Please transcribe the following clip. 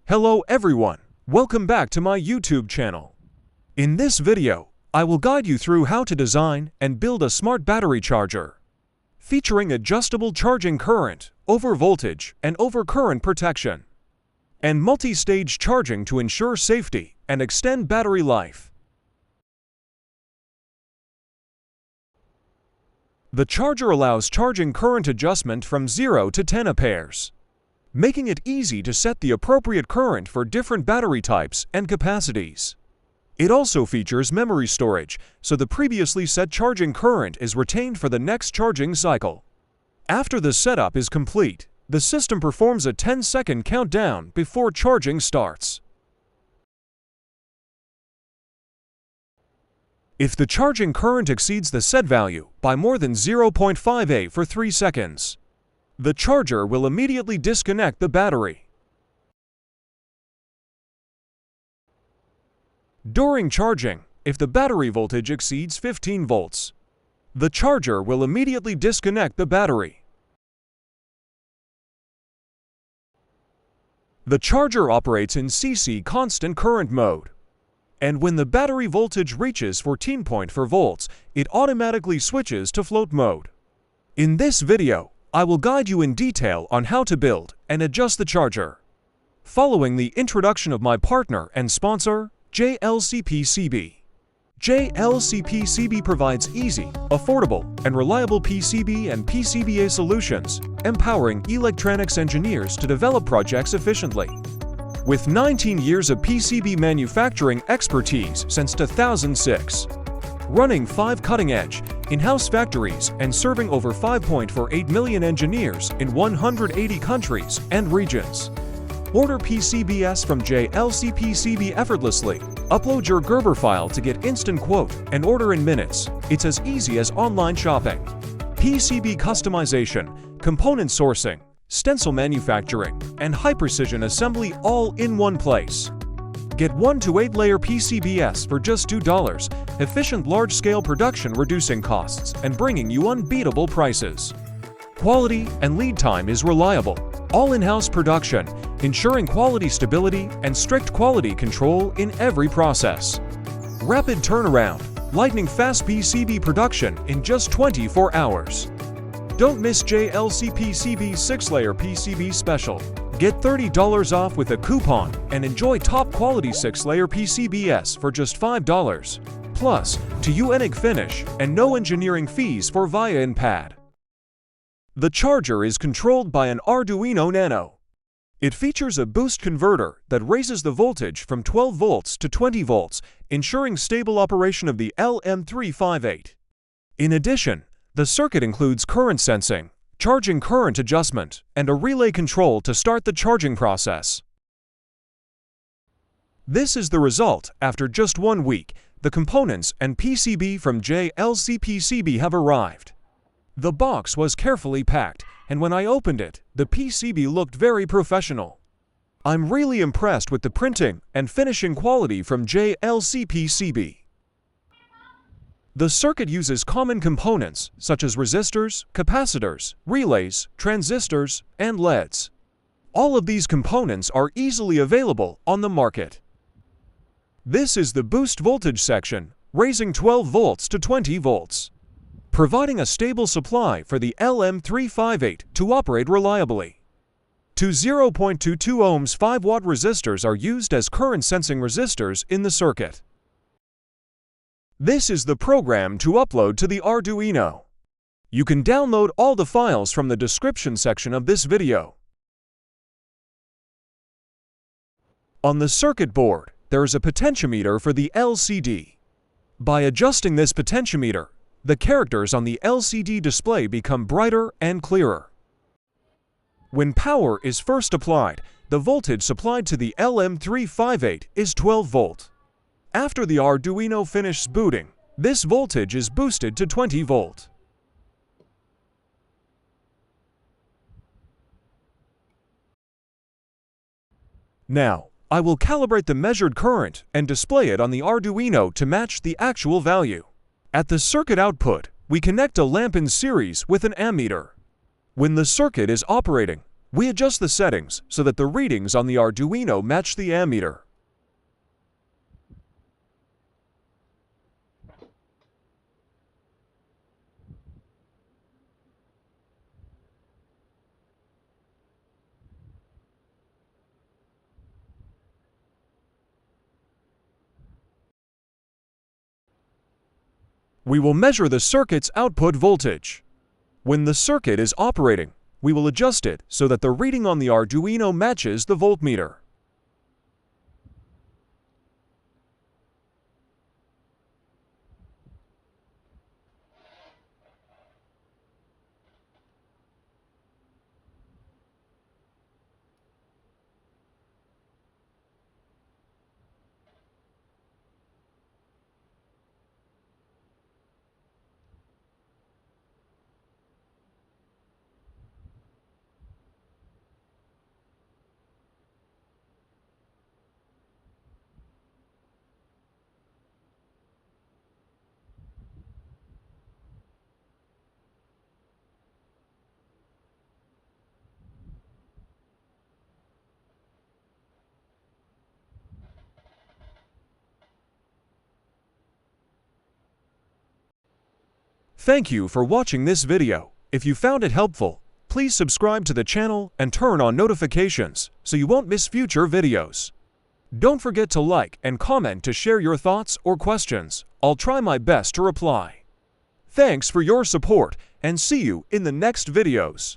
Hello everyone, welcome back to my YouTube channel. In this video, I will guide you through how to design and build a smart battery charger, featuring adjustable charging current, over voltage and over current protection, and multi-stage charging to ensure safety and extend battery life. The charger allows charging current adjustment from 0 to 10 amperes, making it easy to set the appropriate current for different battery types and capacities. It also features memory storage, so the previously set charging current is retained for the next charging cycle. After the setup is complete, the system performs a 10-second countdown before charging starts. If the charging current exceeds the set value by more than 0.5 A for 3 seconds, the charger will immediately disconnect the battery. During charging, if the battery voltage exceeds 15 volts, the charger will immediately disconnect the battery. The charger operates in CC constant current mode, and when the battery voltage reaches 14.4 volts, it automatically switches to float mode. In this video, I will guide you in detail on how to build and adjust the charger, following the introduction of my partner and sponsor, JLCPCB. JLCPCB provides easy, affordable, and reliable PCB and PCBA solutions, empowering electronics engineers to develop projects efficiently. With 19 years of PCB manufacturing expertise since 2006, running 5 cutting-edge, in-house factories and serving over 5.48 million engineers in 180 countries and regions. Order PCBs from JLCPCB effortlessly. Upload your Gerber file to get instant quote and order in minutes. It's as easy as online shopping. PCB customization, component sourcing, stencil manufacturing, and high-precision assembly all in one place. Get 1 to 8 layer PCBs for just $2, efficient large-scale production reducing costs and bringing you unbeatable prices. Quality and lead time is reliable, all in-house production, ensuring quality stability and strict quality control in every process. Rapid turnaround, lightning-fast PCB production in just 24 hours. Don't miss JLCPCB's 6-layer PCB special. Get $30 off with a coupon and enjoy top-quality 6-layer PCBs for just $5. Plus, to unique finish and no engineering fees for via in-pad. The charger is controlled by an Arduino Nano. It features a boost converter that raises the voltage from 12 volts to 20 volts, ensuring stable operation of the LM358. In addition, the circuit includes current sensing, charging current adjustment, and a relay control to start the charging process. This is the result after just 1 week. The components and PCB from JLCPCB have arrived. The box was carefully packed, and when I opened it, the PCB looked very professional. I'm really impressed with the printing and finishing quality from JLCPCB. The circuit uses common components such as resistors, capacitors, relays, transistors, and LEDs. All of these components are easily available on the market. This is the boost voltage section, raising 12 volts to 20 volts, providing a stable supply for the LM358 to operate reliably. Two 0.22 ohms 5-watt resistors are used as current sensing resistors in the circuit. This is the program to upload to the Arduino. You can download all the files from the description section of this video. On the circuit board, there is a potentiometer for the LCD. By adjusting this potentiometer, the characters on the LCD display become brighter and clearer. When power is first applied, the voltage supplied to the LM358 is 12 volt. After the Arduino finishes booting, this voltage is boosted to 20 volt. Now, I will calibrate the measured current and display it on the Arduino to match the actual value. At the circuit output, we connect a lamp in series with an ammeter. When the circuit is operating, We adjust the settings so that the readings on the Arduino match the ammeter. We will measure the circuit's output voltage. When the circuit is operating, we will adjust it so that the reading on the Arduino matches the voltmeter. Thank you for watching this video. If you found it helpful, please subscribe to the channel and turn on notifications so you won't miss future videos. Don't forget to like and comment to share your thoughts or questions. I'll try my best to reply. Thanks for your support and see you in the next videos.